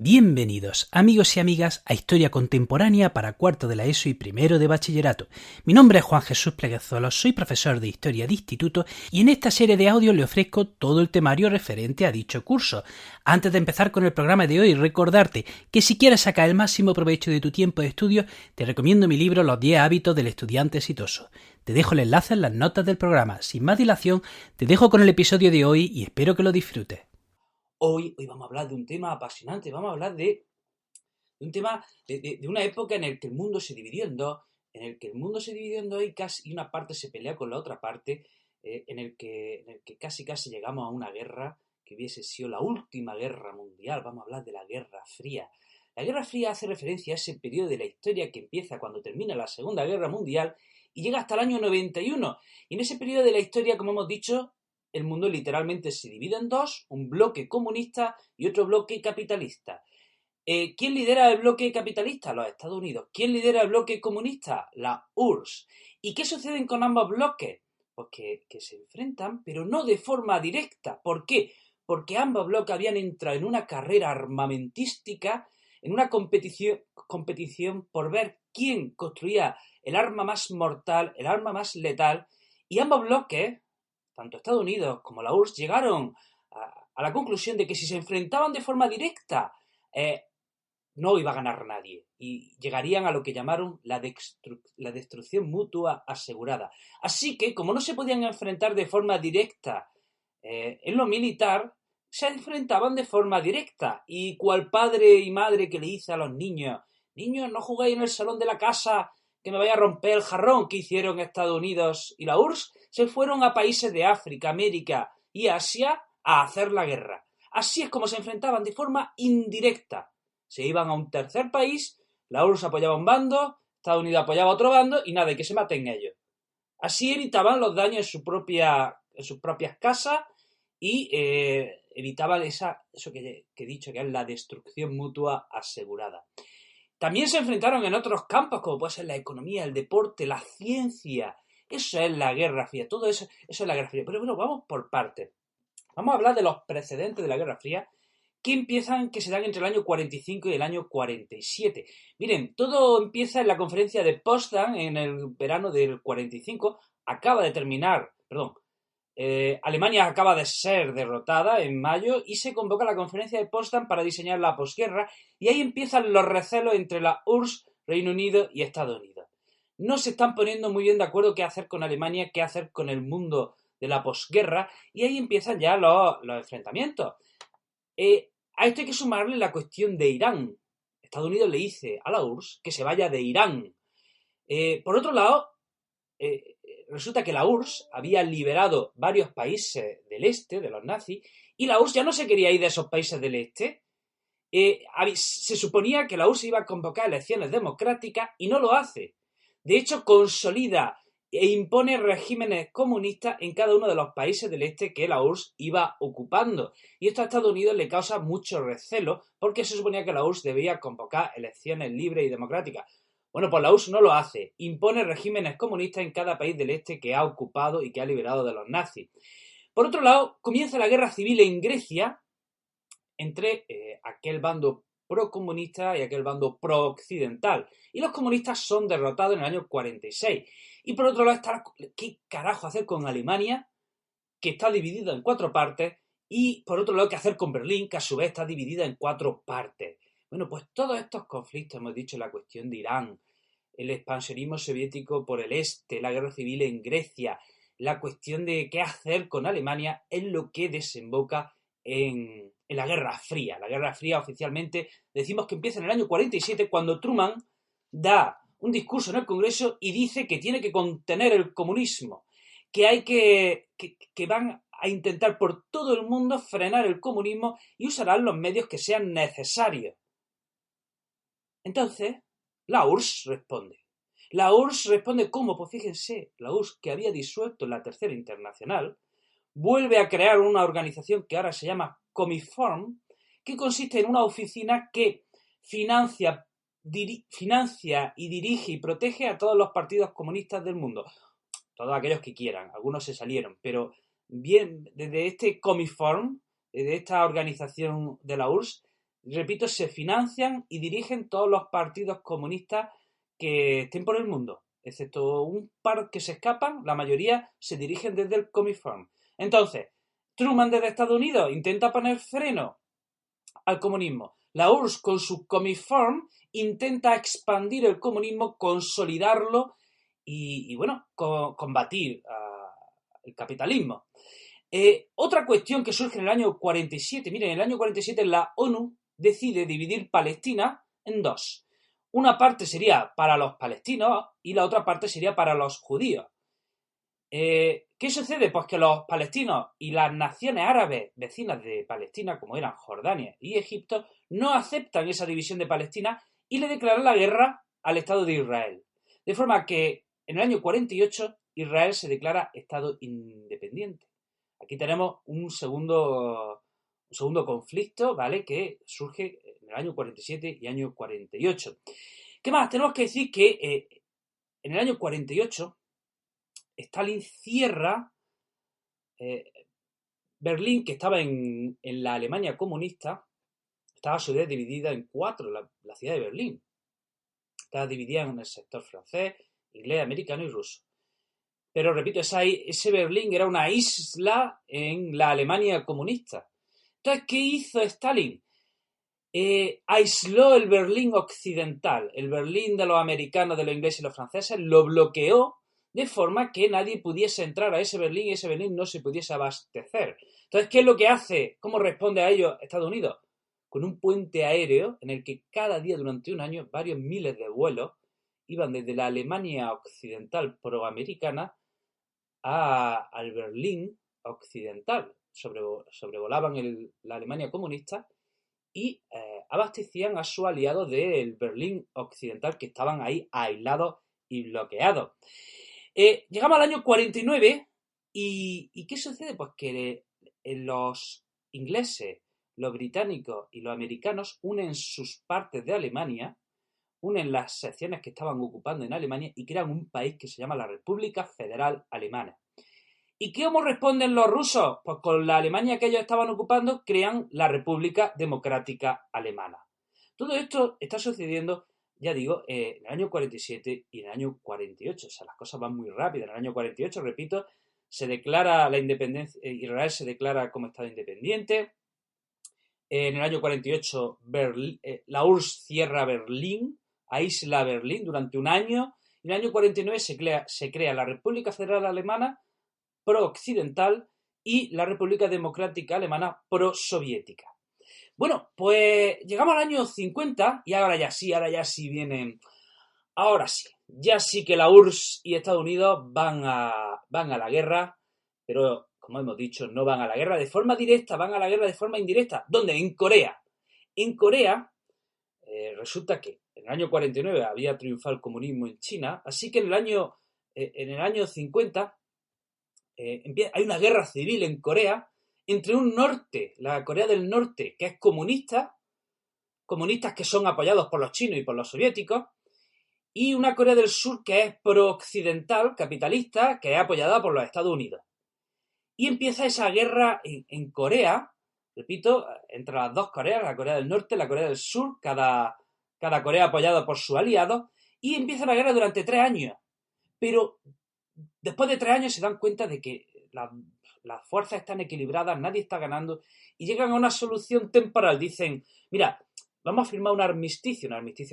Bienvenidos, amigos y amigas, a Historia Contemporánea para cuarto de la ESO y primero de bachillerato. Mi nombre es Juan Jesús Pleguezolo, soy profesor de Historia de Instituto y en esta serie de audios le ofrezco todo el temario referente a dicho curso. Antes de empezar con el programa de hoy, recordarte que si quieres sacar el máximo provecho de tu tiempo de estudio, te recomiendo mi libro Los 10 hábitos del estudiante exitoso. Te dejo el enlace en las notas del programa. Sin más dilación, te dejo con el episodio de hoy y espero que lo disfrutes. Hoy vamos a hablar de un tema apasionante, vamos a hablar de un tema de una época en la que el mundo se dividió en dos, y casi una parte se pelea con la otra parte, en el que casi llegamos a una guerra que hubiese sido la última guerra mundial. Vamos a hablar de la Guerra Fría. La Guerra Fría hace referencia a ese periodo de la historia que empieza cuando termina la Segunda Guerra Mundial y llega hasta el año 91. Y en ese periodo de la historia, como hemos dicho, el mundo literalmente se divide en dos, un bloque comunista y otro bloque capitalista. ¿Quién lidera el bloque capitalista? Los Estados Unidos. ¿Quién lidera el bloque comunista? La URSS. ¿Y qué sucede con ambos bloques? Pues que se enfrentan, pero no de forma directa. ¿Por qué? Porque ambos bloques habían entrado en una carrera armamentística, en una competición por ver quién construía el arma más mortal, el arma más letal, y ambos bloques, tanto Estados Unidos como la URSS, llegaron a la conclusión de que si se enfrentaban de forma directa, no iba a ganar nadie y llegarían a lo que llamaron la destrucción mutua asegurada. Así que, como no se podían enfrentar de forma directa en lo militar, se enfrentaban de forma directa. Y cual padre y madre que le dice a los niños, no juguéis en el salón de la casa que me vaya a romper el jarrón, que hicieron Estados Unidos y la URSS, se fueron a países de África, América y Asia a hacer la guerra. Así es como se enfrentaban de forma indirecta. Se iban a un tercer país, la URSS apoyaba un bando, Estados Unidos apoyaba otro bando y nada, y que se maten ellos. Así evitaban los daños en sus propias casas y evitaban eso que he dicho, que es la destrucción mutua asegurada. También se enfrentaron en otros campos, como puede ser la economía, el deporte, la ciencia. Eso es la Guerra Fría, todo eso es la Guerra Fría. Pero bueno, vamos por partes. Vamos a hablar de los precedentes de la Guerra Fría que se dan entre el año 45 y el año 47. Miren, todo empieza en la conferencia de Potsdam en el verano del 45. Alemania acaba de ser derrotada en mayo y se convoca la conferencia de Potsdam para diseñar la posguerra, y ahí empiezan los recelos entre la URSS, Reino Unido y Estados Unidos. No se están poniendo muy bien de acuerdo qué hacer con Alemania, qué hacer con el mundo de la posguerra, y ahí empiezan ya los enfrentamientos. A esto hay que sumarle la cuestión de Irán. Estados Unidos le dice a la URSS que se vaya de Irán. Por otro lado, resulta que la URSS había liberado varios países del este, de los nazis, y la URSS ya no se quería ir de esos países del este. Se suponía que la URSS iba a convocar elecciones democráticas y no lo hace. De hecho, consolida e impone regímenes comunistas en cada uno de los países del este que la URSS iba ocupando. Y esto a Estados Unidos le causa mucho recelo porque se suponía que la URSS debía convocar elecciones libres y democráticas. Bueno, pues la URSS no lo hace. Impone regímenes comunistas en cada país del este que ha ocupado y que ha liberado de los nazis. Por otro lado, comienza la guerra civil en Grecia entre aquel bando procomunista y aquel bando pro-occidental. Y los comunistas son derrotados en el año 46. Y por otro lado está, ¿qué carajo hacer con Alemania, que está dividida en 4 partes? Y por otro lado, ¿qué hacer con Berlín, que a su vez está dividida en 4 partes? Bueno, pues todos estos conflictos, hemos dicho, la cuestión de Irán, el expansionismo soviético por el este, la guerra civil en Grecia, la cuestión de qué hacer con Alemania, es lo que desemboca en la Guerra Fría. La Guerra Fría oficialmente decimos que empieza en el año 47, cuando Truman da un discurso en el Congreso y dice que tiene que contener el comunismo, que van a intentar por todo el mundo frenar el comunismo y usarán los medios que sean necesarios. Entonces, la URSS responde. La URSS responde ¿cómo? Pues fíjense, la URSS, que había disuelto la Tercera Internacional, vuelve a crear una organización que ahora se llama Comiform, que consiste en una oficina que financia y dirige y protege a todos los partidos comunistas del mundo. Todos aquellos que quieran, algunos se salieron, pero bien, desde este Comiform, desde esta organización de la URSS, repito, se financian y dirigen todos los partidos comunistas que estén por el mundo. Excepto un par que se escapan, la mayoría se dirigen desde el Comintern. Entonces, Truman desde Estados Unidos intenta poner freno al comunismo. La URSS con su Comintern intenta expandir el comunismo, consolidarlo y bueno, combatir el capitalismo. Otra cuestión que surge en el año 47, miren, en el año 47 la ONU decide dividir Palestina en dos. Una parte sería para los palestinos y la otra parte sería para los judíos. ¿Qué sucede? Pues que los palestinos y las naciones árabes vecinas de Palestina, como eran Jordania y Egipto, no aceptan esa división de Palestina y le declaran la guerra al Estado de Israel. De forma que en el año 48 Israel se declara Estado independiente. Aquí tenemos un segundo conflicto, ¿vale? Que surge en el año 47 y año 48. ¿Qué más? Tenemos que decir que en el año 48 Stalin cierra Berlín, que estaba en la Alemania comunista, estaba a su vez dividida en cuatro, la ciudad de Berlín. Estaba dividida en el sector francés, inglés, americano y ruso. Pero repito, ese Berlín era una isla en la Alemania comunista. Entonces, ¿qué hizo Stalin? Aisló el Berlín occidental, el Berlín de los americanos, de los ingleses y los franceses, lo bloqueó de forma que nadie pudiese entrar a ese Berlín y ese Berlín no se pudiese abastecer. Entonces, ¿qué es lo que hace? ¿Cómo responde a ello Estados Unidos? Con un puente aéreo en el que cada día durante un año varios miles de vuelos iban desde la Alemania occidental proamericana al Berlín occidental. Sobrevolaban la Alemania comunista y abastecían a sus aliados del Berlín occidental que estaban ahí aislados y bloqueados. Llegamos al año 49 y ¿qué sucede? Pues que los ingleses, los británicos y los americanos unen sus partes de Alemania, unen las secciones que estaban ocupando en Alemania y crean un país que se llama la República Federal Alemana. ¿Y cómo responden los rusos? Pues con la Alemania que ellos estaban ocupando crean la República Democrática Alemana. Todo esto está sucediendo, ya digo, en el año 47 y en el año 48. O sea, las cosas van muy rápido. En el año 48, repito, se declara la independencia, Israel se declara como Estado independiente. En el año 48, la URSS cierra Berlín, aísla Berlín durante un año. En el año 49 se crea la República Federal Alemana pro-occidental y la República Democrática Alemana pro-soviética. Bueno, pues llegamos al año 50 y ahora ya sí vienen. Ahora sí, ya sí que la URSS y Estados Unidos van a la guerra, pero como hemos dicho, no van a la guerra de forma directa, van a la guerra de forma indirecta. ¿Dónde? En Corea. En Corea resulta que en el año 49 había triunfado el comunismo en China, así que en el año 50 hay una guerra civil en Corea entre un norte, la Corea del Norte, que es comunista, comunistas que son apoyados por los chinos y por los soviéticos, y una Corea del Sur que es pro-occidental, capitalista, que es apoyada por los Estados Unidos. Y empieza esa guerra en Corea, repito, entre las dos Coreas, la Corea del Norte y la Corea del Sur, cada Corea apoyada por sus aliados, y empieza la guerra durante 3 años. Pero después de 3 años se dan cuenta de que las fuerzas están equilibradas, nadie está ganando, y llegan a una solución temporal. Dicen, mira, vamos a firmar un armisticio,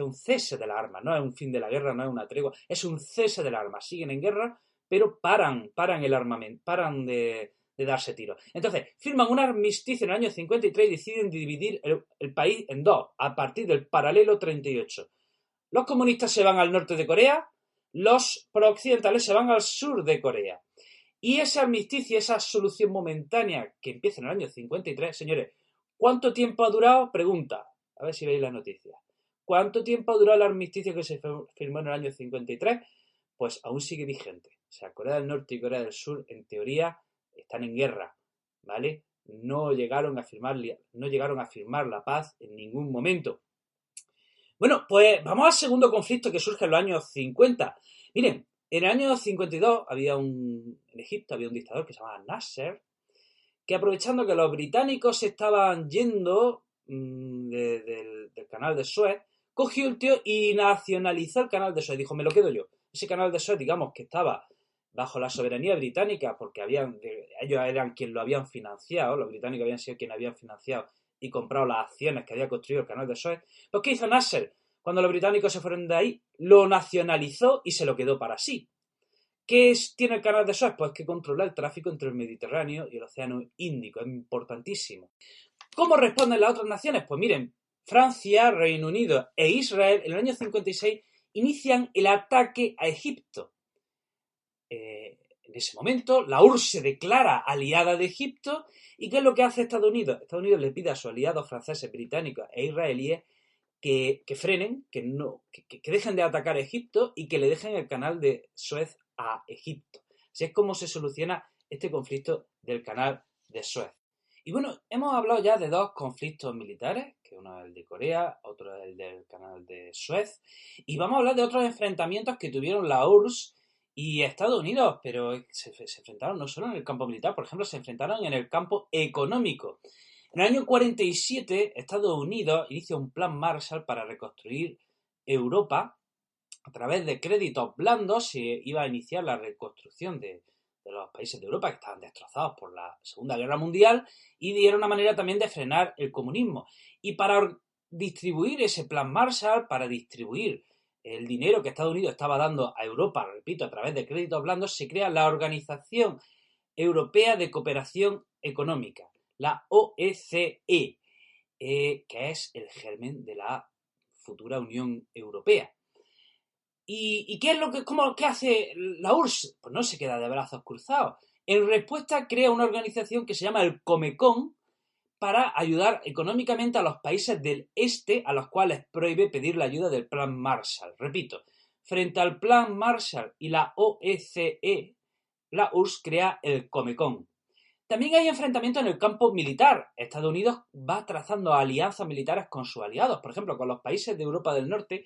un cese de las armas, no es un fin de la guerra, no es una tregua, es un cese de las armas. Siguen en guerra, pero paran el armamento, paran de darse tiros. Entonces, firman un armisticio en el año 53 y deciden dividir el país en dos, a partir del paralelo 38. Los comunistas se van al norte de Corea, los prooccidentales se van al sur de Corea. Y ese armisticio, esa solución momentánea que empieza en el año 53, señores, ¿cuánto tiempo ha durado? Pregunta, a ver si veis las noticias. ¿Cuánto tiempo ha durado el armisticio que se firmó en el año 53? Pues aún sigue vigente. O sea, Corea del Norte y Corea del Sur, en teoría, están en guerra, ¿vale? No llegaron a firmar la paz en ningún momento. Bueno, pues vamos al segundo conflicto que surge en los años 50. Miren, en el año 52 en Egipto había un dictador que se llamaba Nasser, que aprovechando que los británicos se estaban yendo, del canal de Suez, cogió el tío y nacionalizó el canal de Suez. Dijo, me lo quedo yo. Ese canal de Suez, digamos, que estaba bajo la soberanía británica, porque ellos eran quienes lo habían financiado, los británicos habían sido quienes habían financiado y comprado las acciones que había construido el canal de Suez. Pues, ¿qué hizo Nasser? Cuando los británicos se fueron de ahí, lo nacionalizó y se lo quedó para sí. ¿Qué tiene el canal de Suez? Pues que controla el tráfico entre el Mediterráneo y el Océano Índico. Es importantísimo. ¿Cómo responden las otras naciones? Pues miren, Francia, Reino Unido e Israel en el año 56 inician el ataque a Egipto. En ese momento, la URSS se declara aliada de Egipto. ¿Y qué es lo que hace Estados Unidos? Estados Unidos le pide a sus aliados franceses, británicos e israelíes que frenen, que dejen de atacar a Egipto y que le dejen el canal de Suez a Egipto. Así es como se soluciona este conflicto del canal de Suez. Y bueno, hemos hablado ya de dos conflictos militares, que uno es el de Corea, otro es el del canal de Suez, y vamos a hablar de otros enfrentamientos que tuvieron la URSS y Estados Unidos, pero se enfrentaron no solo en el campo militar, por ejemplo, se enfrentaron en el campo económico. En el año 47, Estados Unidos inicia un plan Marshall para reconstruir Europa. A través de créditos blandos se iba a iniciar la reconstrucción de los países de Europa que estaban destrozados por la Segunda Guerra Mundial y era una manera también de frenar el comunismo. Y para distribuir ese plan Marshall, para distribuir el dinero que Estados Unidos estaba dando a Europa, repito, a través de créditos blandos, se crea la Organización Europea de Cooperación Económica, la OECE, que es el germen de la futura Unión Europea. ¿Y qué es qué hace la URSS? Pues no se queda de brazos cruzados. En respuesta crea una organización que se llama el Comecon para ayudar económicamente a los países del este a los cuales prohíbe pedir la ayuda del Plan Marshall. Repito, frente al Plan Marshall y la OECE, la URSS crea el Comecon. También hay enfrentamientos en el campo militar. Estados Unidos va trazando alianzas militares con sus aliados. Por ejemplo, con los países de Europa del Norte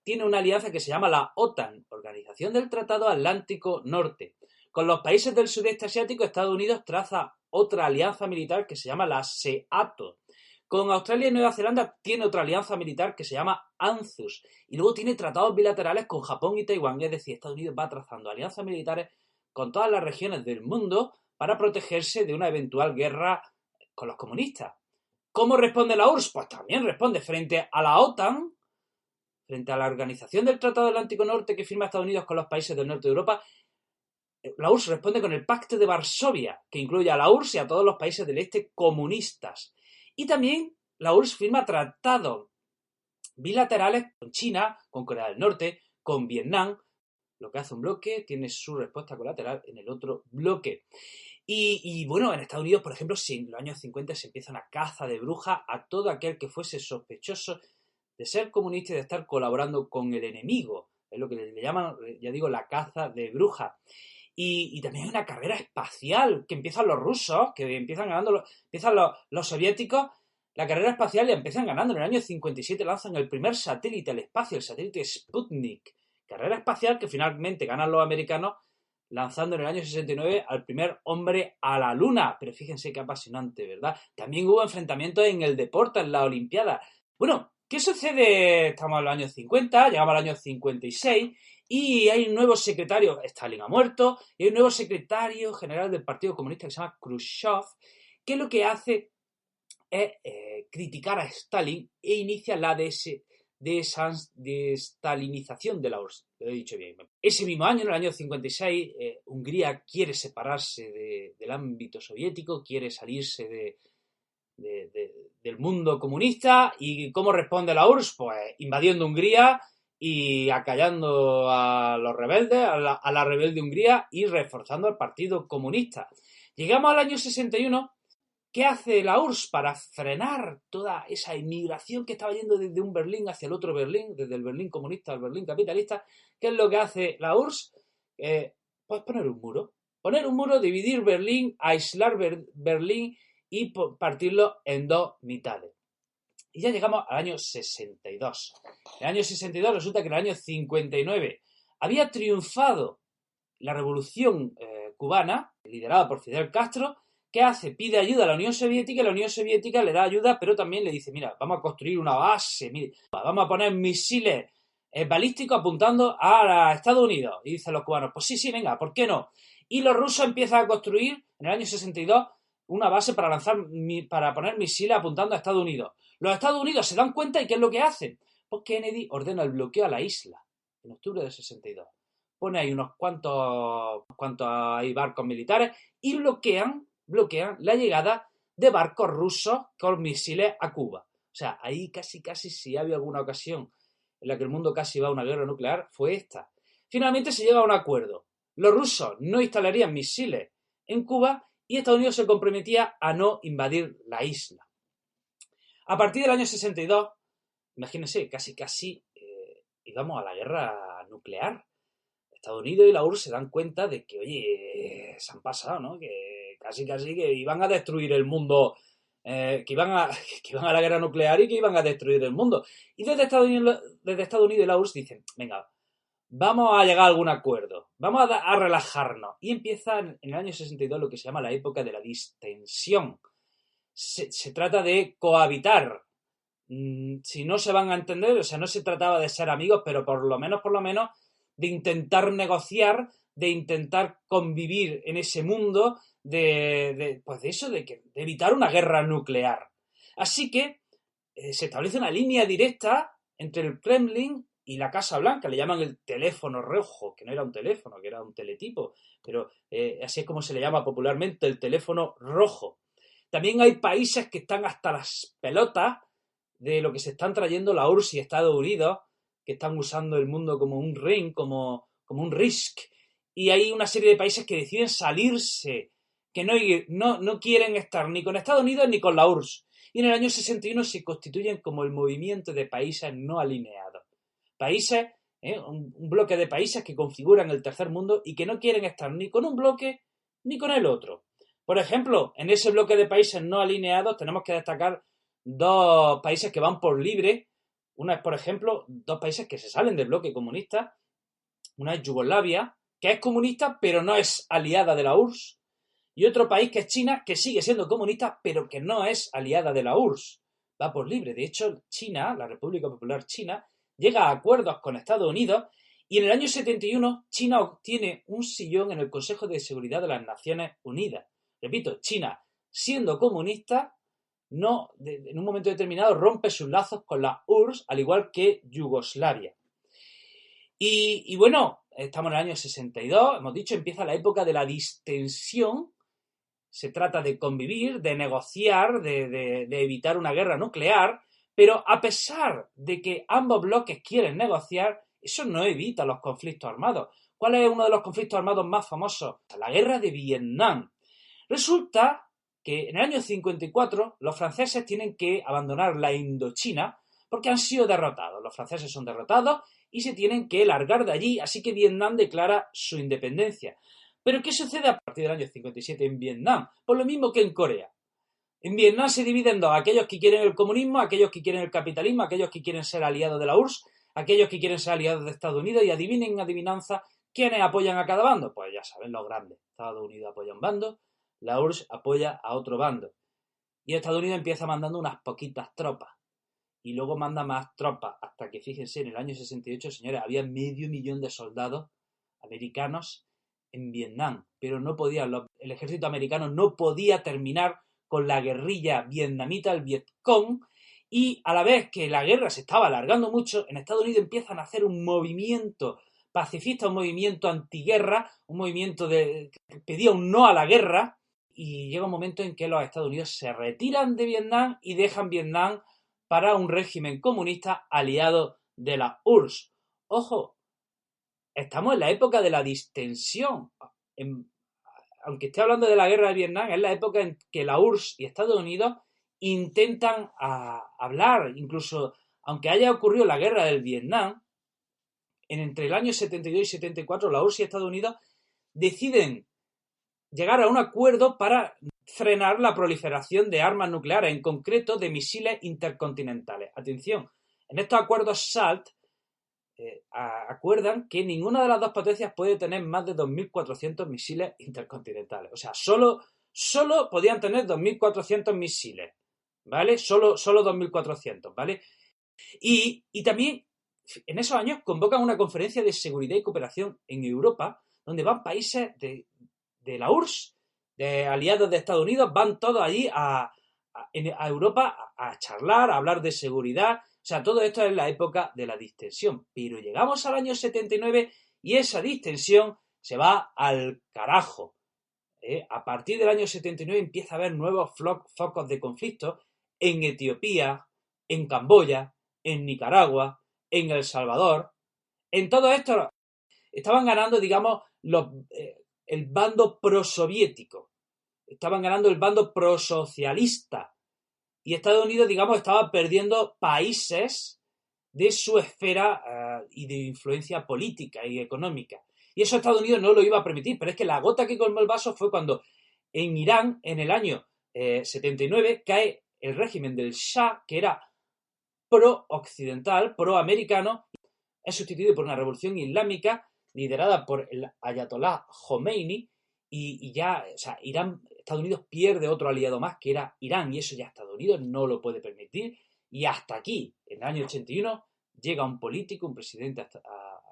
tiene una alianza que se llama la OTAN, Organización del Tratado Atlántico Norte. Con los países del sudeste asiático, Estados Unidos traza otra alianza militar que se llama la SEATO. Con Australia y Nueva Zelanda tiene otra alianza militar que se llama ANZUS. Y luego tiene tratados bilaterales con Japón y Taiwán. Es decir, Estados Unidos va trazando alianzas militares con todas las regiones del mundo para protegerse de una eventual guerra con los comunistas. ¿Cómo responde la URSS? Pues también responde frente a la OTAN, frente a la Organización del Tratado Atlántico Norte que firma Estados Unidos con los países del norte de Europa. La URSS responde con el Pacto de Varsovia, que incluye a la URSS y a todos los países del este comunistas. Y también la URSS firma tratados bilaterales con China, con Corea del Norte, con Vietnam. Lo que hace un bloque tiene su respuesta colateral en el otro bloque. Y bueno, en Estados Unidos, por ejemplo, en los años 50 se empieza una caza de brujas a todo aquel que fuese sospechoso de ser comunista y de estar colaborando con el enemigo. Es lo que le llaman, ya digo, la caza de brujas. Y también hay una carrera espacial que empiezan los rusos, que empiezan los soviéticos. La carrera espacial la empiezan ganando. En el año 57 lanzan el primer satélite al espacio, el satélite Sputnik. Carrera espacial que finalmente ganan los americanos, lanzando en el año 69 al primer hombre a la luna. Pero fíjense qué apasionante, ¿verdad? También hubo enfrentamientos en el deporte, en la Olimpiada. Bueno, ¿qué sucede? Estamos en los años 50, llegamos al año 56 y hay un nuevo secretario, Stalin ha muerto, y hay un nuevo secretario general del Partido Comunista que se llama Khrushchev, que lo que hace es criticar a Stalin e inicia la desestalinización de la URSS. Lo he dicho bien. Ese mismo año, en el año 56, Hungría quiere separarse del ámbito soviético, quiere salirse del mundo comunista. ¿Y cómo responde la URSS? Pues invadiendo Hungría y acallando a los rebeldes, a la rebelde Hungría y reforzando al Partido Comunista. Llegamos al año 61. ¿Qué hace la URSS para frenar toda esa inmigración que estaba yendo desde un Berlín hacia el otro Berlín, desde el Berlín comunista al Berlín capitalista? ¿Qué es lo que hace la URSS? Pues poner un muro, dividir Berlín, aislar Berlín y partirlo en dos mitades. Y ya llegamos al año 62. En el año 62 resulta que en el año 59 había triunfado la revolución cubana, liderada por Fidel Castro, ¿qué hace? Pide ayuda a la Unión Soviética y la Unión Soviética le da ayuda, pero también le dice, mira, vamos a construir una base, mira, vamos a poner misiles balísticos apuntando a Estados Unidos. Y dicen los cubanos, pues sí, venga, ¿por qué no? Y los rusos empiezan a construir, en el año 62, una base para poner misiles apuntando a Estados Unidos. Los Estados Unidos se dan cuenta y ¿qué es lo que hacen? Pues Kennedy ordena el bloqueo a la isla, en octubre del 62. Pone ahí unos cuantos hay barcos militares y bloquean la llegada de barcos rusos con misiles a Cuba. O sea, ahí casi si había alguna ocasión en la que el mundo casi va a una guerra nuclear, fue esta. Finalmente se llega a un acuerdo. Los rusos no instalarían misiles en Cuba y Estados Unidos se comprometía a no invadir la isla. A partir del año 62, imagínense, casi íbamos a la guerra nuclear. Estados Unidos y la URSS se dan cuenta de que, oye, se han pasado, ¿no? Que casi que iban a destruir el mundo, que iban a la guerra nuclear y que iban a destruir el mundo. Y desde Estados Unidos y la URSS dicen, venga, vamos a llegar a algún acuerdo, vamos a relajarnos. Y empieza en el año 62 lo que se llama la época de la distensión. Se trata de cohabitar. Si no se van a entender, o sea, no se trataba de ser amigos, pero por lo menos, de intentar negociar, de intentar convivir en ese mundo, de evitar una guerra nuclear. Así que se establece una línea directa entre el Kremlin y la Casa Blanca, le llaman el teléfono rojo, que no era un teléfono, que era un teletipo, pero así es como se le llama popularmente, el teléfono rojo. También hay países que están hasta las pelotas de lo que se están trayendo la URSS y Estados Unidos, que están usando el mundo como un ring, como un Risk. Y hay una serie de países que deciden salirse, que no quieren estar ni con Estados Unidos ni con la URSS. Y en el año 61 se constituyen como el movimiento de países no alineados. Países, un bloque de países que configuran el tercer mundo y que no quieren estar ni con un bloque ni con el otro. Por ejemplo, en ese bloque de países no alineados tenemos que destacar dos países que van por libre. Una es, por ejemplo, dos países que se salen del bloque comunista. Una es Yugoslavia, que es comunista pero no es aliada de la URSS. Y otro país que es China, que sigue siendo comunista pero que no es aliada de la URSS. Va por libre. De hecho, China, la República Popular China, llega a acuerdos con Estados Unidos y en el año 71 China obtiene un sillón en el Consejo de Seguridad de las Naciones Unidas. Repito, China, siendo comunista, en un momento determinado rompe sus lazos con la URSS, al igual que Yugoslavia. Y bueno, estamos en el año 62, hemos dicho, empieza la época de la distensión. Se trata de convivir, de negociar, de evitar una guerra nuclear, pero a pesar de que ambos bloques quieren negociar, eso no evita los conflictos armados. ¿Cuál es uno de los conflictos armados más famosos? La guerra de Vietnam. Resulta que en el año 54 los franceses tienen que abandonar la Indochina porque han sido derrotados. Los franceses son derrotados y se tienen que largar de allí, así que Vietnam declara su independencia. ¿Pero qué sucede a partir del año 57 en Vietnam? Pues lo mismo que en Corea. En Vietnam se dividen en dos, aquellos que quieren el comunismo, aquellos que quieren el capitalismo, aquellos que quieren ser aliados de la URSS, aquellos que quieren ser aliados de Estados Unidos, y adivinen, adivinanza, ¿quiénes apoyan a cada bando? Pues ya saben, los grandes. Estados Unidos apoya un bando, la URSS apoya a otro bando. Y Estados Unidos empieza mandando unas poquitas tropas. Y luego manda más tropas, hasta que, fíjense, en el año 68, señores, había 500.000 de soldados americanos en Vietnam, pero el ejército americano no podía terminar con la guerrilla vietnamita, el Vietcong, y a la vez que la guerra se estaba alargando mucho, en Estados Unidos empiezan a hacer un movimiento pacifista, un movimiento antiguerra, un movimiento que pedía un no a la guerra, y llega un momento en que los Estados Unidos se retiran de Vietnam y dejan Vietnam para un régimen comunista aliado de la URSS. Ojo, estamos en la época de la distensión. Aunque esté hablando de la guerra de Vietnam, es la época en que la URSS y Estados Unidos intentan hablar, incluso aunque haya ocurrido la guerra del Vietnam, entre el año 72 y 74 la URSS y Estados Unidos deciden llegar a un acuerdo para frenar la proliferación de armas nucleares, en concreto de misiles intercontinentales. Atención, en estos acuerdos SALT acuerdan que ninguna de las dos potencias puede tener más de 2.400 misiles intercontinentales. O sea, solo solo podían tener 2.400 misiles, ¿vale? Solo 2.400, ¿vale? Y también en esos años convocan una conferencia de seguridad y cooperación en Europa, donde van países de la URSS, de aliados de Estados Unidos, van todos allí a Europa a charlar, a hablar de seguridad. O sea, todo esto es la época de la distensión. Pero llegamos al año 79 y esa distensión se va al carajo. A partir del año 79 empieza a haber nuevos focos de conflicto en Etiopía, en Camboya, en Nicaragua, en El Salvador. En todo esto estaban ganando, digamos, el bando prosoviético. Estaban ganando el bando prosocialista. Y Estados Unidos, digamos, estaba perdiendo países de su esfera y de influencia política y económica. Y eso Estados Unidos no lo iba a permitir, pero es que la gota que colmó el vaso fue cuando en Irán, en el año 79, cae el régimen del Shah, que era pro-occidental, pro-americano, es sustituido por una revolución islámica liderada por el ayatolá Khomeini, y ya, o sea, Estados Unidos pierde otro aliado más, que era Irán, y eso ya Estados Unidos no lo puede permitir. Y hasta aquí, en el año 81, llega un político, un presidente a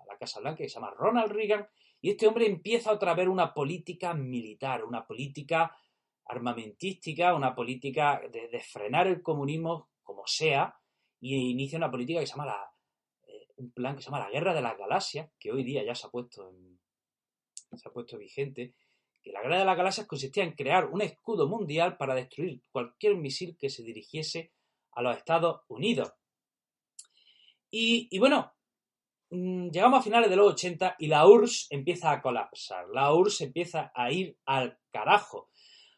la Casa Blanca, que se llama Ronald Reagan, y este hombre empieza otra vez una política militar, una política armamentística, una política de frenar el comunismo como sea, y inicia una política que se llama un plan que se llama la Guerra de las Galaxias, que hoy día ya se ha puesto vigente. Que la Guerra de las Galaxias consistía en crear un escudo mundial para destruir cualquier misil que se dirigiese a los Estados Unidos. Y bueno, llegamos a finales de los 80 y la URSS empieza a colapsar. La URSS empieza a ir al carajo.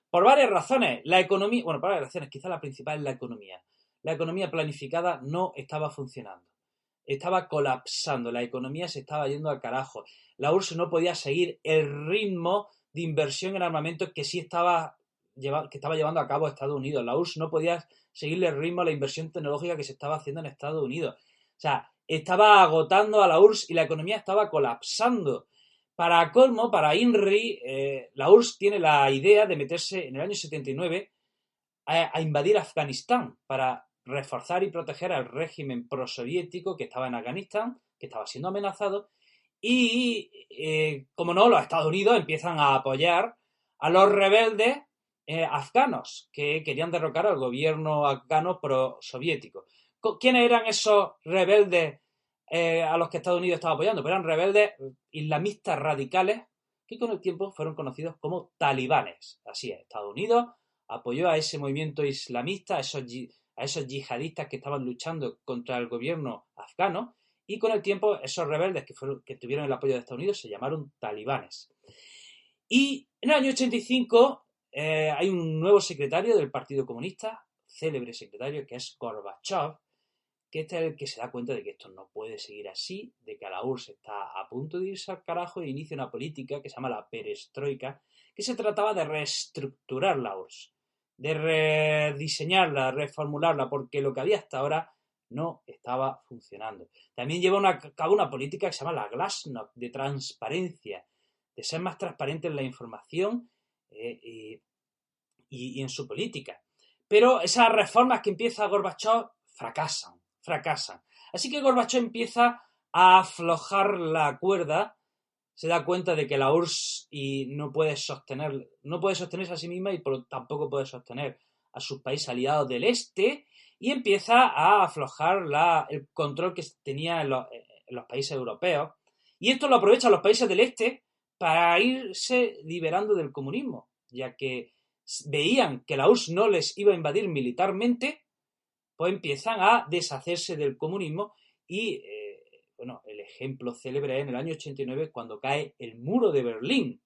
Por varias razones. Por varias razones, quizá la principal es la economía. La economía planificada no estaba funcionando. Estaba colapsando. La economía se estaba yendo al carajo. La URSS no podía seguir el ritmo de inversión en armamento que sí estaba llevando a cabo Estados Unidos. La URSS no podía seguirle el ritmo a la inversión tecnológica que se estaba haciendo en Estados Unidos. O sea, estaba agotando a la URSS y la economía estaba colapsando. Para colmo, para INRI, la URSS tiene la idea de meterse en el año 79 a invadir Afganistán para reforzar y proteger al régimen prosoviético que estaba en Afganistán, que estaba siendo amenazado. Y, como no, los Estados Unidos empiezan a apoyar a los rebeldes afganos que querían derrocar al gobierno afgano prosoviético. ¿Quiénes eran esos rebeldes a los que Estados Unidos estaba apoyando? Pues eran rebeldes islamistas radicales que con el tiempo fueron conocidos como talibanes. Así es, Estados Unidos apoyó a ese movimiento islamista, a esos yihadistas que estaban luchando contra el gobierno afgano. Y con el tiempo, esos rebeldes que tuvieron el apoyo de Estados Unidos se llamaron talibanes. Y en el año 85 hay un nuevo secretario del Partido Comunista, célebre secretario, que es Gorbachev, que este es el que se da cuenta de que esto no puede seguir así, de que la URSS está a punto de irse al carajo, e inicia una política que se llama la perestroika, que se trataba de reestructurar la URSS, de rediseñarla, reformularla, porque lo que había hasta ahora no estaba funcionando. También lleva a cabo una política que se llama la Glasnost, de transparencia, de ser más transparente en la información y en su política. Pero esas reformas que empieza Gorbachev fracasan. Así que Gorbachev empieza a aflojar la cuerda, se da cuenta de que la URSS no puede sostenerse a sí misma y tampoco puede sostener a sus países aliados del este, y empieza a aflojar el control que tenía en los países europeos. Y esto lo aprovechan los países del este para irse liberando del comunismo, ya que veían que la URSS no les iba a invadir militarmente, pues empiezan a deshacerse del comunismo. Y el ejemplo célebre es en el año 89, cuando cae el muro de Berlín.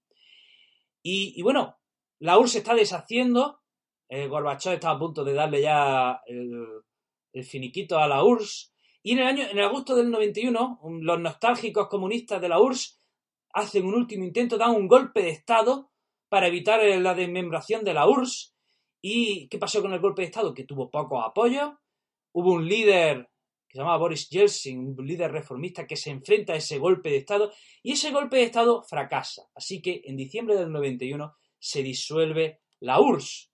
Y bueno, la URSS se está deshaciendo. Gorbachev está a punto de darle ya el finiquito a la URSS. Y en agosto del 91, los nostálgicos comunistas de la URSS hacen un último intento, dan un golpe de Estado para evitar la desmembración de la URSS. ¿Y qué pasó con el golpe de Estado? Que tuvo poco apoyo. Hubo un líder que se llamaba Boris Yeltsin, un líder reformista, que se enfrenta a ese golpe de Estado, y ese golpe de Estado fracasa. Así que en diciembre del 91 se disuelve la URSS.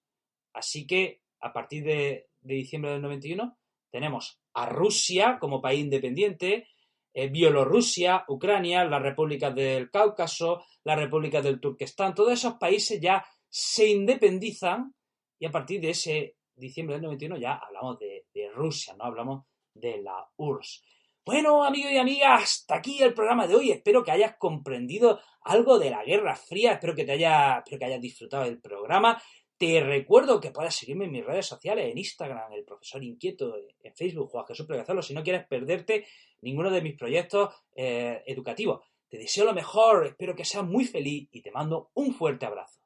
Así que a partir de diciembre del 91 tenemos a Rusia como país independiente, Bielorrusia, Ucrania, las repúblicas del Cáucaso, las repúblicas del Turquestán, todos esos países ya se independizan y a partir de ese diciembre del 91 ya hablamos de Rusia, no hablamos de la URSS. Bueno, amigos y amigas, hasta aquí el programa de hoy. Espero que hayas comprendido algo de la Guerra Fría, espero que hayas disfrutado del programa. Te recuerdo que puedes seguirme en mis redes sociales, en Instagram, el profesor inquieto, en Facebook, Juan Jesús Pleguezolo, si no quieres perderte ninguno de mis proyectos educativos. Te deseo lo mejor, espero que seas muy feliz y te mando un fuerte abrazo.